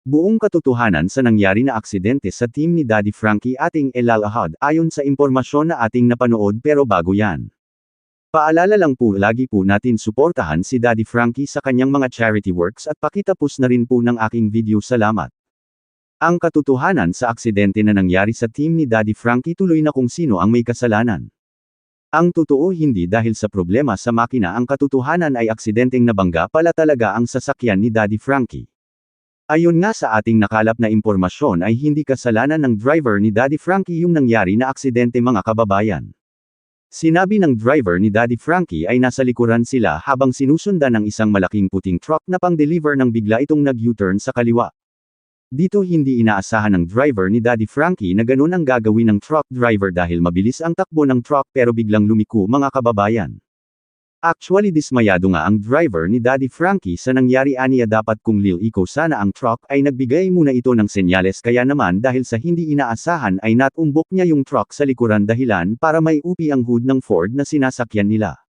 Buong katotohanan sa nangyari na aksidente sa team ni Daddy Frankie ating ilalahad ayon sa impormasyon na ating napanood pero bago yan. Paalala lang po lagi po natin suportahan si Daddy Frankie sa kanyang mga charity works at pakitapos na rin po ng aking video salamat. Ang katotohanan sa aksidente na nangyari sa team ni Daddy Frankie tuloy na kung sino ang may kasalanan. Ang totoo hindi dahil sa problema sa makina ang katotohanan ay aksidenteng nabangga pala talaga ang sasakyan ni Daddy Frankie. Ayon nga sa ating nakalap na impormasyon ay hindi kasalanan ng driver ni Daddy Frankie yung nangyari na aksidente mga kababayan. Sinabi ng driver ni Daddy Frankie ay nasa likuran sila habang sinusundan ng isang malaking puting truck na pang-deliver nang bigla itong nag-U-turn sa kaliwa. Dito hindi inaasahan ng driver ni Daddy Frankie na ganun ang gagawin ng truck driver dahil mabilis ang takbo ng truck pero biglang lumiko mga kababayan. Actually dismayado nga ang driver ni Daddy Frankie sa nangyari aniya dapat kung liliko sana ang truck ay nagbigay muna ito ng senyales kaya naman dahil sa hindi inaasahan ay natumbok niya yung truck sa likuran dahilan para may upi ang hood ng Ford na sinasakyan nila.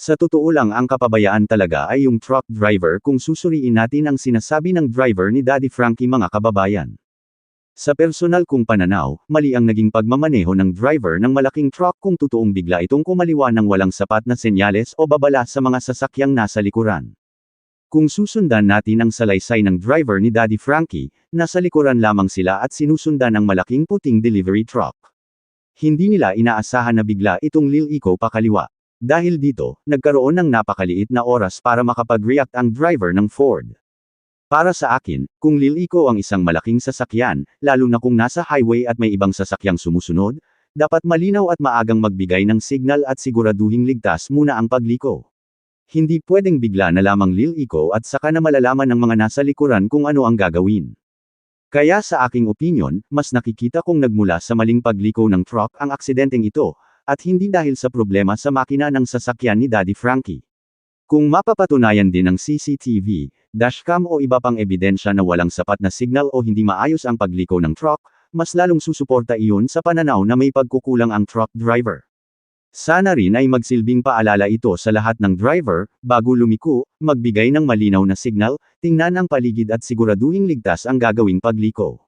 Sa totoo lang ang kapabayaan talaga ay yung truck driver kung susuriin natin ang sinasabi ng driver ni Daddy Frankie mga kababayan. Sa personal kong pananaw, mali ang naging pagmamaneho ng driver ng malaking truck kung totoong bigla itong kumaliwa ng walang sapat na senyales o babala sa mga sasakyang nasa likuran. Kung susundan natin ang salaysay ng driver ni Daddy Frankie, nasa likuran lamang sila at sinusundan ng malaking puting delivery truck. Hindi nila inaasahan na bigla itong liliko pa kaliwa. Dahil dito, nagkaroon ng napakaliit na oras para makapag-react ang driver ng Ford. Para sa akin, kung liliko ang isang malaking sasakyan, lalo na kung nasa highway at may ibang sasakyang sumusunod, dapat malinaw at maagang magbigay ng signal at siguraduhing ligtas muna ang pagliko. Hindi pwedeng bigla na lamang liliko at saka na malalaman ng mga nasa likuran kung ano ang gagawin. Kaya sa aking opinyon, mas nakikita kong nagmula sa maling pagliko ng truck ang aksidenteng ito, at hindi dahil sa problema sa makina ng sasakyan ni Daddy Frankie. Kung mapapatunayan din ng CCTV, dashcam o iba pang ebidensya na walang sapat na signal o hindi maayos ang pagliko ng truck, mas lalong susuporta iyon sa pananaw na may pagkukulang ang truck driver. Sana rin ay magsilbing paalala ito sa lahat ng driver, bago lumiko, magbigay ng malinaw na signal, tingnan ang paligid at siguraduhing ligtas ang gagawing pagliko.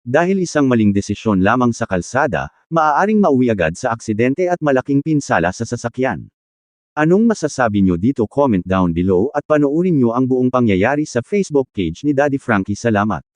Dahil isang maling desisyon lamang sa kalsada, maaaring mauwi agad sa aksidente at malaking pinsala sa sasakyan. Anong masasabi nyo dito? Comment down below at panoorin nyo ang buong pangyayari sa Facebook page ni Daddy Frankie. Salamat.